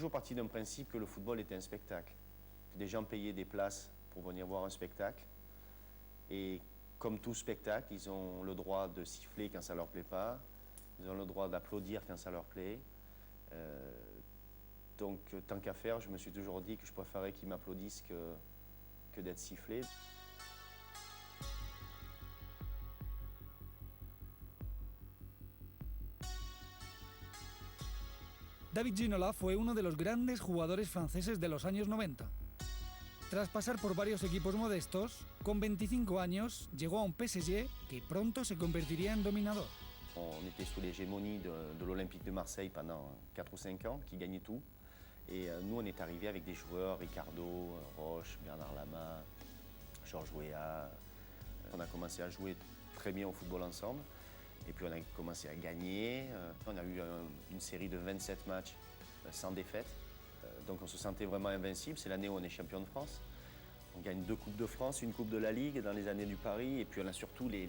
toujours parti d'un principe que le football était un spectacle. Que des gens payaient des places pour venir voir un spectacle. Et comme tout spectacle, ils ont le droit de siffler quand ça leur plaît pas. Ils ont le droit d'applaudir quand ça leur plaît. Donc, tant qu'à faire, je me suis toujours dit que je préférais qu'ils m'applaudissent que d'être sifflé. David Ginola fue uno de los grandes jugadores franceses de los años 90. Tras pasar por varios equipos modestos, con 25 años llegó a un PSG que pronto se convertiría en dominador. On était sous l'hégémonie de l'Olympique de Marseille pendant 4 ou 5 ans, qui gagnait tout. Et nous, on est arrivé avec des joueurs, Ricardo, Roche, Bernard Lama, Georges Weah. On a commencé à jouer très bien au football ensemble. Et puis on a commencé à gagner. On a eu une série de 27 matchs sans défaite. Donc on se sentait vraiment invincible. C'est l'année où on est champion de France. On gagne 2 Coupes de France, une Coupe de la Ligue dans les années du Paris. Et puis on a surtout les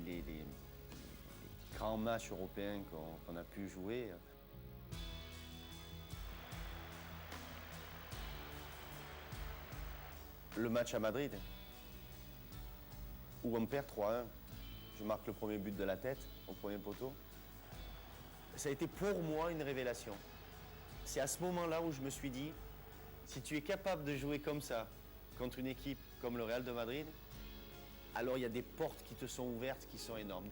grands matchs européens qu'on a pu jouer. Le match à Madrid, où on perd 3-1. Je marque le premier but de la tête, au premier poteau. Ça a été pour moi une révélation. C'est à ce moment-là où je me suis dit, si tu es capable de jouer comme ça contre une équipe comme le Real de Madrid, alors il y a des portes qui te sont ouvertes qui sont énormes.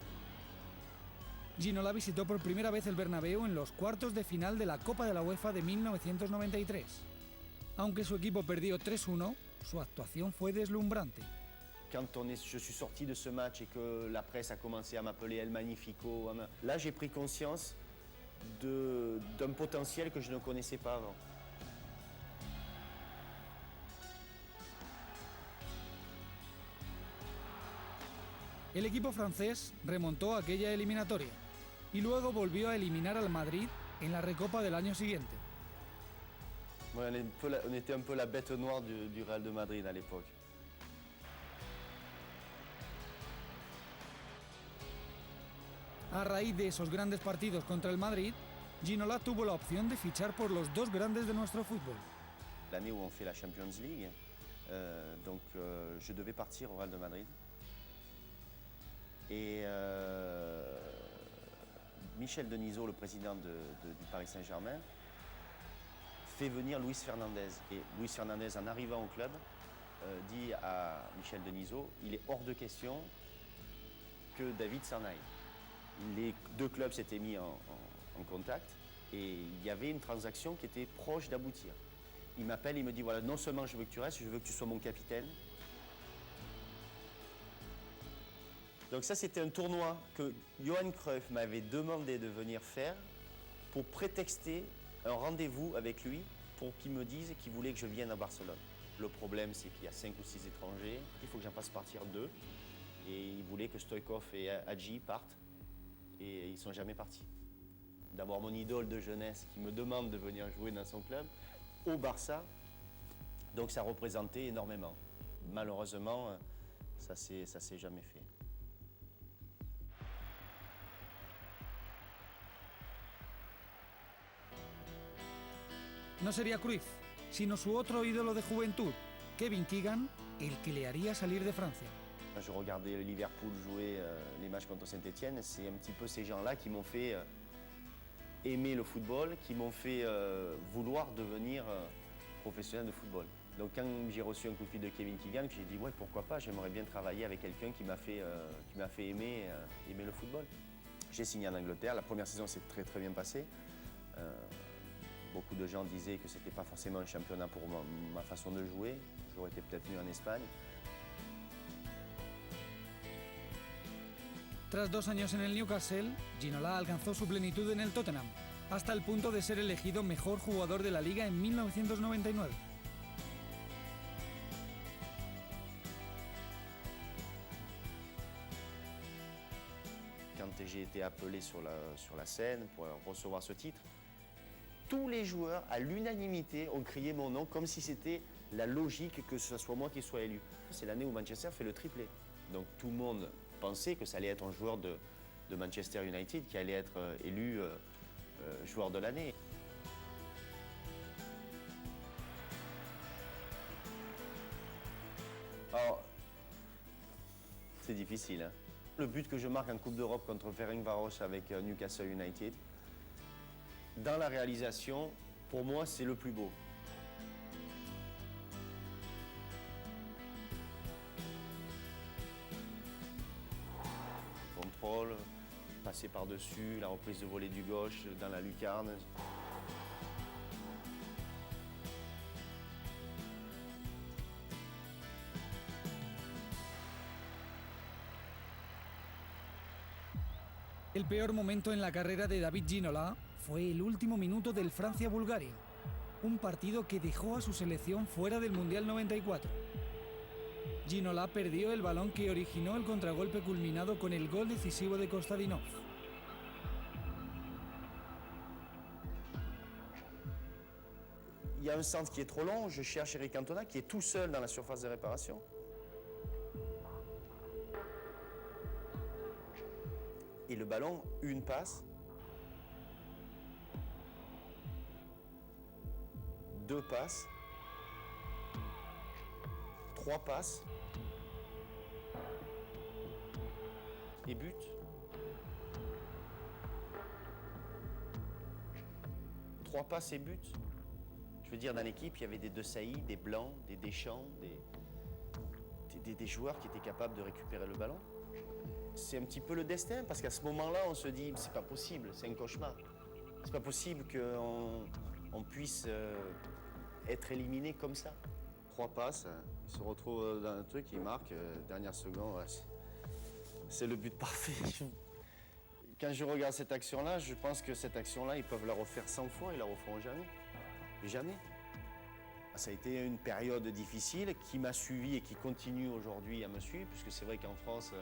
Ginola visitó por primera vez el Bernabéu en los cuartos de final de la Copa de la UEFA de 1993. Aunque su equipo perdió 3-1, su actuación fue deslumbrante. Quand je suis sorti de ce match et que la presse a commencé à m'appeler El Magnifico, là j'ai pris conscience d'un potentiel que je ne connaissais pas avant. El equipo francés remontó aquella eliminatoria y luego volvió a eliminar al Madrid en la Recopa del año siguiente. Ouais, on était un peu la bête noire du Real de Madrid à l'époque. A raíz de esos grandes partidos contra el Madrid, Ginola tuvo la opción de fichar por los dos grandes de nuestro fútbol. L'année où on fait la Champions League, je devais partir au Real de Madrid. Et Michel Denisot, le président du Paris Saint-Germain, fait venir Luis Fernandez. Et Luis Fernandez, en arrivant au club, dit à Michel Denisot, il est hors de question que David s'en aille. Les 2 clubs s'étaient mis en contact et il y avait une transaction qui était proche d'aboutir. Il m'appelle, il me dit, voilà, non seulement je veux que tu restes, je veux que tu sois mon capitaine. Donc ça, c'était un tournoi que Johan Cruyff m'avait demandé de venir faire pour prétexter un rendez-vous avec lui pour qu'il me dise qu'il voulait que je vienne à Barcelone. Le problème, c'est qu'il y a 5 ou 6 étrangers, il faut que j'en fasse partir 2. Et il voulait que Stoïkov et Hadji partent. Et ils ne sont jamais partis. D'avoir mon idole de jeunesse qui me demande de venir jouer dans son club, au Barça, donc ça représentait énormément. Malheureusement, ça s'est jamais fait. No sería Cruyff, sino su otro ídolo de juventud, Kevin Keegan, el que le haría salir de Francia. Je regardais Liverpool jouer les matchs contre Saint-Etienne. C'est un petit peu ces gens-là qui m'ont fait aimer le football, qui m'ont fait vouloir devenir professionnel de football. Donc quand j'ai reçu un coup de fil de Kevin Keegan, j'ai dit ouais, pourquoi pas, j'aimerais bien travailler avec quelqu'un qui m'a fait aimer le football. J'ai signé en Angleterre, la première saison s'est très très bien passée. Beaucoup de gens disaient que c'était pas forcément un championnat pour ma façon de jouer. J'aurais été peut-être mieux en Espagne. Tras 2 años en el Newcastle, Ginola alcanzó su plenitud en el Tottenham, hasta el punto de ser elegido mejor jugador de la liga en 1999. Quand j'ai été appelé sur la scène pour recevoir ce titre, tous les joueurs, à l'unanimité, ont crié mon nom comme si c'était la logique que ce soit moi qui sois élu. C'est l'année où Manchester fait le triplé. Donc tout le monde pensait que ça allait être un joueur de Manchester United qui allait être élu joueur de l'année. Alors, c'est difficile, hein. Le but que je marque en Coupe d'Europe contre Ferencváros avec Newcastle United, dans la réalisation, pour moi, c'est le plus beau. Contrôle, passer par-dessus, la reprise de volée du gauche dans la lucarne. El peor momento en la carrera de David Ginola fue el último minuto del Francia-Bulgaria, un partido que dejó a su selección fuera del Mundial 94. Ginola perdió el balón que originó el contragolpe culminado con el gol decisivo de Kostadinov. Il y a un centre qui est trop long, je cherche Eric Cantona qui est tout seul dans la surface de réparation. Et le ballon, une passe, deux passes, trois passes et but. Trois passes et but. Je veux dire, dans l'équipe, il y avait des De Sailly, des Blancs, des Deschamps, des joueurs qui étaient capables de récupérer le ballon. C'est un petit peu le destin, parce qu'à ce moment-là, on se dit, c'est pas possible, c'est un cauchemar. C'est pas possible qu'on puisse être éliminé comme ça. Trois passes, il se retrouve dans un truc, il marque, dernière seconde, ouais, c'est le but parfait. Quand je regarde cette action-là, je pense que cette action-là, ils peuvent la refaire 100 fois, ils la referont jamais. Jamais. Ça a été une période difficile qui m'a suivi et qui continue aujourd'hui à me suivre, puisque c'est vrai qu'en France,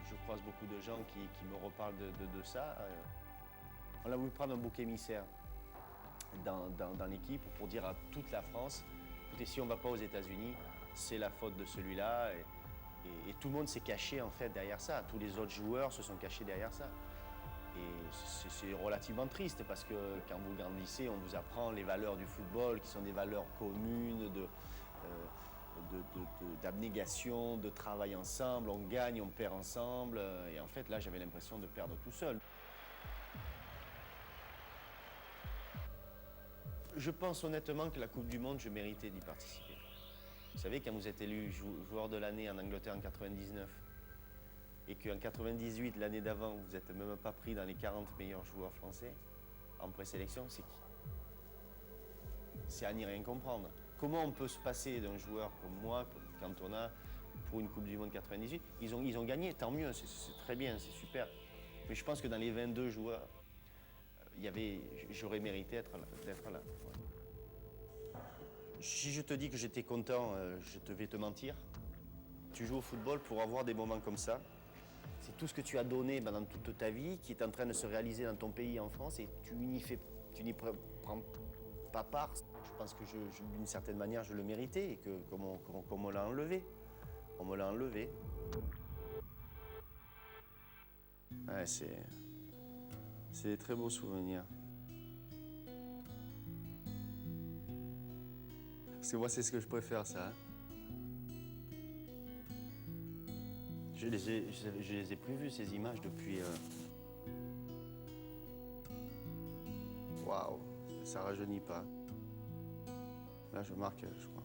je croise beaucoup de gens qui me reparlent de ça. On a voulu prendre un bouc émissaire dans l'équipe pour dire à toute la France, écoutez, si on ne va pas aux États-Unis, c'est la faute de celui-là. Et tout le monde s'est caché en fait derrière ça. Tous les autres joueurs se sont cachés derrière ça. Et c'est relativement triste parce que quand vous grandissez, on vous apprend les valeurs du football qui sont des valeurs communes, d'abnégation, de travail ensemble, on gagne, on perd ensemble. Et en fait, là, j'avais l'impression de perdre tout seul. Je pense honnêtement que la Coupe du Monde, je méritais d'y participer. Vous savez, quand vous êtes élu joueur de l'année en Angleterre en 99, et qu'en 98, l'année d'avant, vous n'êtes même pas pris dans les 40 meilleurs joueurs français en présélection, c'est qui? C'est à n'y rien comprendre. Comment on peut se passer d'un joueur comme moi, comme Cantona, pour une Coupe du Monde 98? Ils ont gagné, tant mieux, c'est très bien, c'est super. Mais je pense que dans les 22 joueurs, j'aurais mérité d'être là. Ouais. Si je te dis que j'étais content, je vais te mentir. Tu joues au football pour avoir des moments comme ça. C'est tout ce que tu as donné dans toute ta vie qui est en train de se réaliser dans ton pays en France et tu n'y prends pas part. Je pense que d'une certaine manière, je le méritais et que qu'on me l'a enlevé. On me l'a enlevé. Ouais, c'est des très beaux souvenirs. Parce que moi, c'est ce que je préfère, ça. Hein. Je les ai plus vues, ces images, depuis... Waouh, ça rajeunit pas. Là, je marque, je crois.